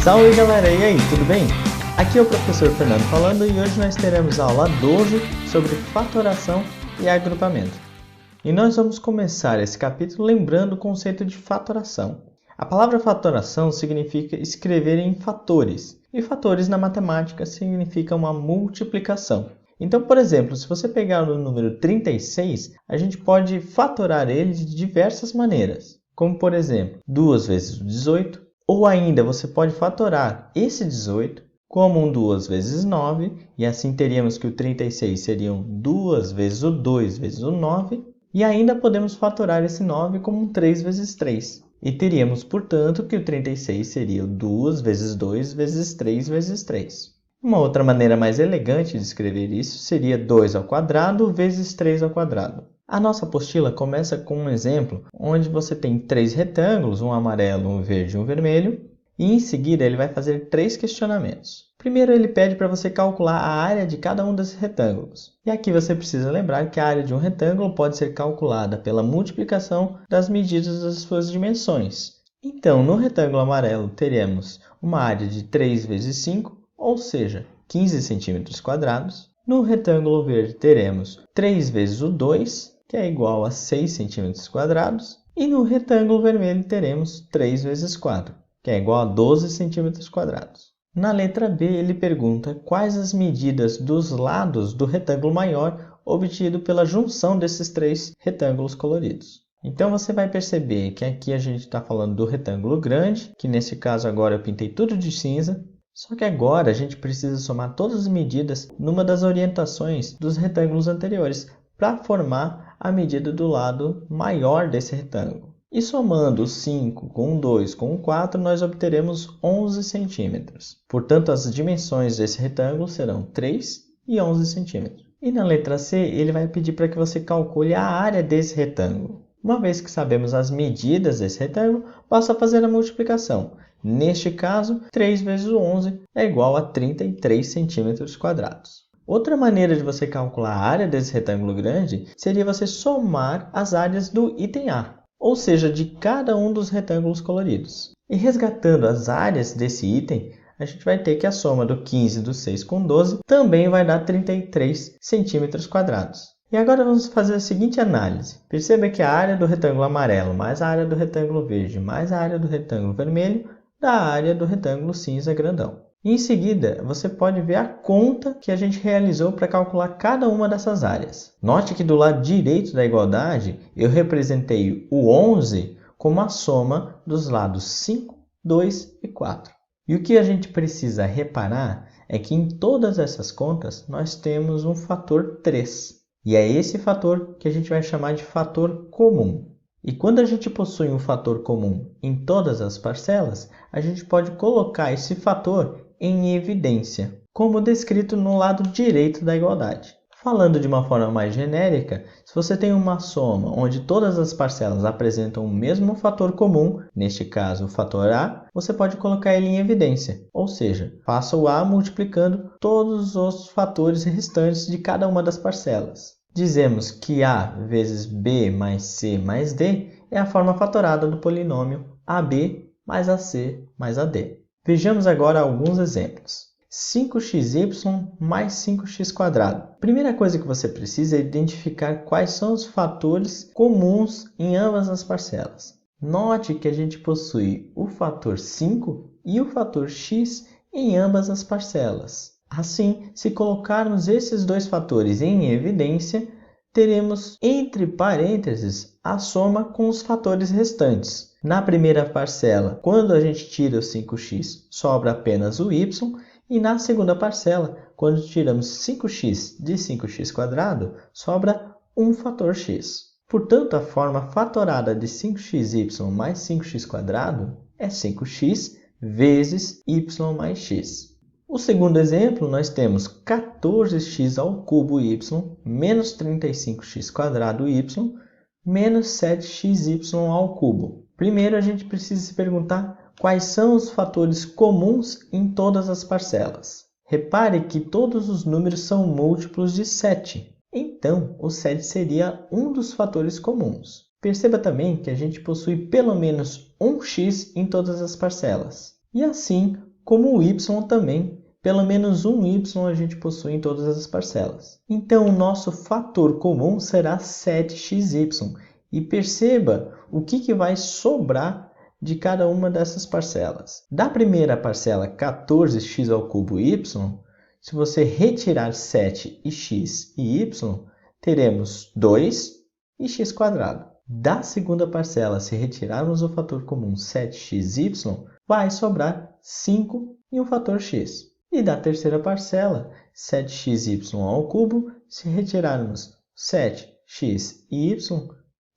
Salve galera, e aí, tudo bem? Aqui é o professor Fernando falando e hoje nós teremos a aula 12 sobre fatoração e agrupamento. E nós vamos começar esse capítulo lembrando o conceito de fatoração. A palavra fatoração significa escrever em fatores, e fatores na matemática significa uma multiplicação. Então, por exemplo, se você pegar o número 36, a gente pode fatorar ele de diversas maneiras, como por exemplo, 2 vezes o 18, ou ainda você pode fatorar esse 18 como um 2 vezes 9, e assim teríamos que o 36 seriam 2 vezes o 2 vezes o 9, e ainda podemos fatorar esse 9 como um 3 vezes 3. E teríamos, portanto, que o 36 seria 2 vezes 2 vezes 3 vezes 3. Uma outra maneira mais elegante de escrever isso seria 2 ao quadrado vezes 3 ao quadrado. A nossa apostila começa com um exemplo onde você tem 3 retângulos, um amarelo, um verde e um vermelho, e em seguida ele vai fazer 3 questionamentos. Primeiro ele pede para você calcular a área de cada um desses retângulos. E aqui você precisa lembrar que a área de um retângulo pode ser calculada pela multiplicação das medidas das suas dimensões. Então, no retângulo amarelo teremos uma área de 3 vezes 5, ou seja, 15 centímetros quadrados. No retângulo verde teremos 3 vezes o 2, que é igual a 6 centímetros quadrados. E no retângulo vermelho teremos 3 vezes 4, que é igual a 12 centímetros quadrados. Na letra B, ele pergunta quais as medidas dos lados do retângulo maior obtido pela junção desses 3 retângulos coloridos. Então você vai perceber que aqui a gente está falando do retângulo grande, que nesse caso agora eu pintei tudo de cinza. Só que agora a gente precisa somar todas as medidas numa das orientações dos retângulos anteriores para formar a medida do lado maior desse retângulo. E somando o 5 com o 2 com o 4, nós obteremos 11 centímetros. Portanto, as dimensões desse retângulo serão 3 e 11 centímetros. E na letra C, ele vai pedir para que você calcule a área desse retângulo. Uma vez que sabemos as medidas desse retângulo, basta fazer a multiplicação. Neste caso, 3 vezes o 11 é igual a 33 centímetros quadrados. Outra maneira de você calcular a área desse retângulo grande seria você somar as áreas do item A, ou seja, de cada um dos retângulos coloridos. E resgatando as áreas desse item, a gente vai ter que a soma do 15 do 6 com 12 também vai dar 33 centímetros quadrados. E agora vamos fazer a seguinte análise. Perceba que a área do retângulo amarelo mais a área do retângulo verde mais a área do retângulo vermelho dá a área do retângulo cinza grandão. E em seguida, você pode ver a conta que a gente realizou para calcular cada uma dessas áreas. Note que do lado direito da igualdade, eu representei o 11 como a soma dos lados 5, 2 e 4. E o que a gente precisa reparar é que em todas essas contas nós temos um fator 3. E é esse fator que a gente vai chamar de fator comum. E quando a gente possui um fator comum em todas as parcelas, a gente pode colocar esse fator em evidência, como descrito no lado direito da igualdade. Falando de uma forma mais genérica, se você tem uma soma onde todas as parcelas apresentam o mesmo fator comum, neste caso o fator A, você pode colocar ele em evidência, ou seja, faça o A multiplicando todos os fatores restantes de cada uma das parcelas. Dizemos que A vezes B mais C mais D é a forma fatorada do polinômio AB mais AC mais AD. Vejamos agora alguns exemplos. 5xy mais 5x². Primeira coisa que você precisa é identificar quais são os fatores comuns em ambas as parcelas. Note que a gente possui o fator 5 e o fator x em ambas as parcelas. Assim, se colocarmos esses dois fatores em evidência, teremos entre parênteses a soma com os fatores restantes. Na primeira parcela, quando a gente tira o 5x, sobra apenas o y, e na segunda parcela, quando tiramos 5x de 5x², sobra um fator x. Portanto, a forma fatorada de 5xy mais 5x² é 5x vezes y mais x. O segundo exemplo, nós temos 14x ao cubo y menos 35x² y menos 7xy ao cubo. Primeiro, a gente precisa se perguntar quais são os fatores comuns em todas as parcelas. Repare que todos os números são múltiplos de 7. Então, o 7 seria um dos fatores comuns. Perceba também que a gente possui pelo menos um x em todas as parcelas. E assim, como o y também. Pelo menos um y a gente possui em todas as parcelas. Então, o nosso fator comum será 7xy. E perceba o que vai sobrar de cada uma dessas parcelas. Da primeira parcela, 14x² y, se você retirar 7 e x e y, teremos 2 e x². Da segunda parcela, se retirarmos o fator comum 7xy, vai sobrar 5 e um fator x. E da terceira parcela, 7xy², se retirarmos 7x e y,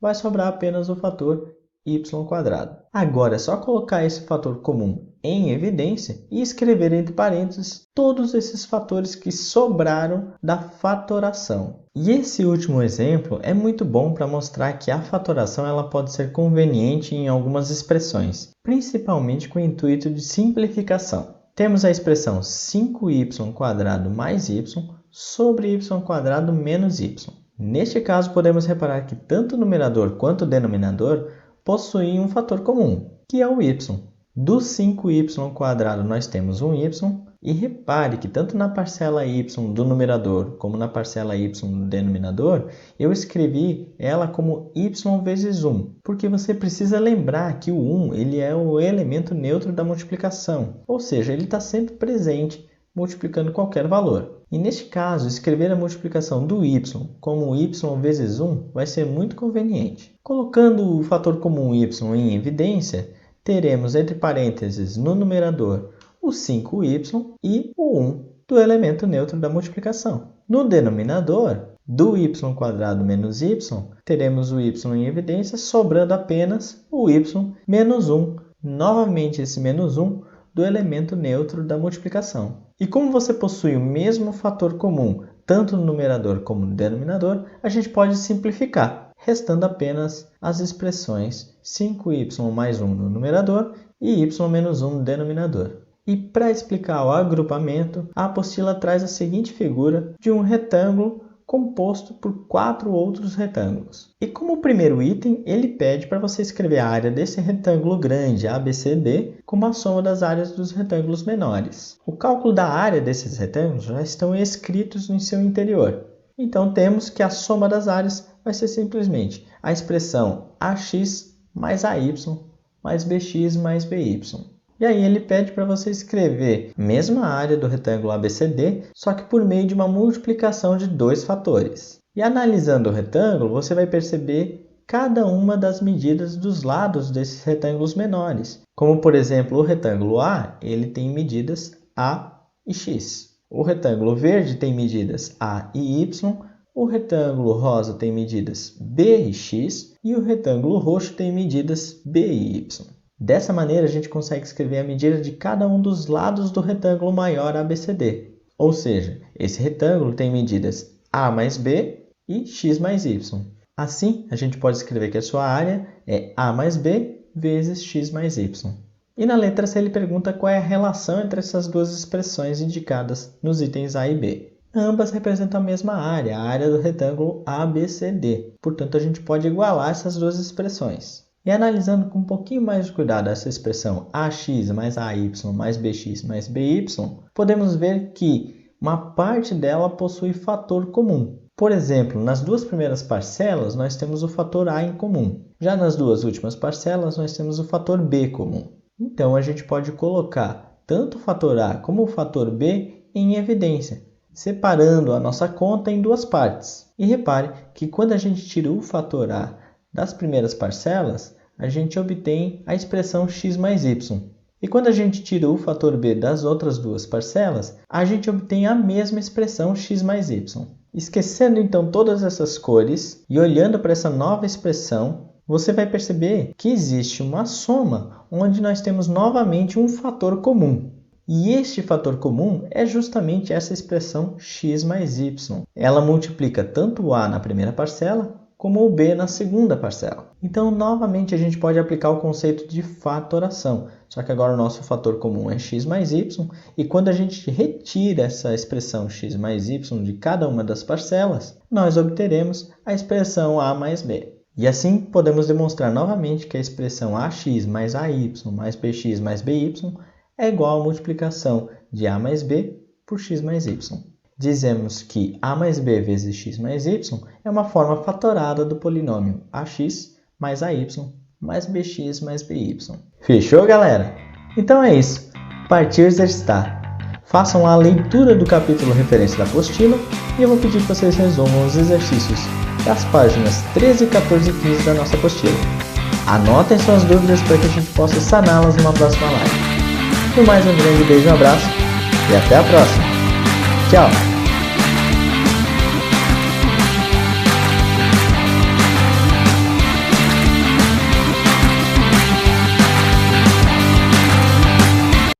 vai sobrar apenas o fator y². Agora é só colocar esse fator comum em evidência e escrever entre parênteses todos esses fatores que sobraram da fatoração. E esse último exemplo é muito bom para mostrar que a fatoração ela pode ser conveniente em algumas expressões, principalmente com o intuito de simplificação. Temos a expressão 5y² mais y sobre y² menos y. Neste caso, podemos reparar que tanto o numerador quanto o denominador possuem um fator comum, que é o y. Do 5y² nós temos um y, e repare que tanto na parcela y do numerador como na parcela y do denominador, eu escrevi ela como y vezes 1, porque você precisa lembrar que o 1 ele é o elemento neutro da multiplicação, ou seja, ele está sempre presente, multiplicando qualquer valor. E neste caso, escrever a multiplicação do y como y vezes 1 vai ser muito conveniente. Colocando o fator comum y em evidência, teremos entre parênteses no numerador o 5y e o 1 do elemento neutro da multiplicação. No denominador, do y² menos y, teremos o y em evidência, sobrando apenas o y menos 1, novamente esse menos 1 do elemento neutro da multiplicação. E como você possui o mesmo fator comum, tanto no numerador como no denominador, a gente pode simplificar, restando apenas as expressões 5y mais 1 no numerador e y menos 1 no denominador. E para explicar o agrupamento, a apostila traz a seguinte figura de um retângulo composto por 4 outros retângulos. E como o primeiro item, ele pede para você escrever a área desse retângulo grande, ABCD, como a soma das áreas dos retângulos menores. O cálculo da área desses retângulos já estão escritos no seu interior. Então temos que a soma das áreas vai ser simplesmente a expressão AX mais AY mais BX mais BY. E aí ele pede para você escrever a mesma área do retângulo ABCD, só que por meio de uma multiplicação de dois fatores. E analisando o retângulo, você vai perceber cada uma das medidas dos lados desses retângulos menores. Como, por exemplo, o retângulo A, ele tem medidas A e X. O retângulo verde tem medidas A e Y. O retângulo rosa tem medidas B e X. E o retângulo roxo tem medidas B e Y. Dessa maneira, a gente consegue escrever a medida de cada um dos lados do retângulo maior ABCD. Ou seja, esse retângulo tem medidas A mais B e X mais Y. Assim, a gente pode escrever que a sua área é A mais B vezes X mais Y. E na letra C ele pergunta qual é a relação entre essas duas expressões indicadas nos itens A e B. Ambas representam a mesma área, a área do retângulo ABCD. Portanto, a gente pode igualar essas duas expressões. E analisando com um pouquinho mais de cuidado essa expressão AX mais AY mais BX mais BY, podemos ver que uma parte dela possui fator comum. Por exemplo, nas duas primeiras parcelas nós temos o fator A em comum. Já nas duas últimas parcelas nós temos o fator B comum. Então a gente pode colocar tanto o fator A como o fator B em evidência, separando a nossa conta em duas partes. E repare que quando a gente tira o fator A das primeiras parcelas, a gente obtém a expressão x mais y. E quando a gente tira o fator b das outras duas parcelas, a gente obtém a mesma expressão x mais y. Esquecendo então todas essas cores e olhando para essa nova expressão, você vai perceber que existe uma soma onde nós temos novamente um fator comum. E este fator comum é justamente essa expressão x mais y. Ela multiplica tanto o a na primeira parcela como o b na segunda parcela. Então, novamente, a gente pode aplicar o conceito de fatoração. Só que agora o nosso fator comum é x mais y, e quando a gente retira essa expressão x mais y de cada uma das parcelas, nós obteremos a expressão a mais b. E assim, podemos demonstrar novamente que a expressão ax mais ay mais bx mais by é igual à multiplicação de a mais b por x mais y. Dizemos que a mais b vezes x mais y é uma forma fatorada do polinômio ax mais ay mais bx mais by. Fechou, galera? Então é isso. Partiu exercitar. Façam a leitura do capítulo referência da apostila e eu vou pedir que vocês resolvam os exercícios das páginas 13, 14 e 15 da nossa apostila. Anotem suas dúvidas para que a gente possa saná-las numa próxima live. Por mais, um grande beijo, um abraço e até a próxima. Tchau!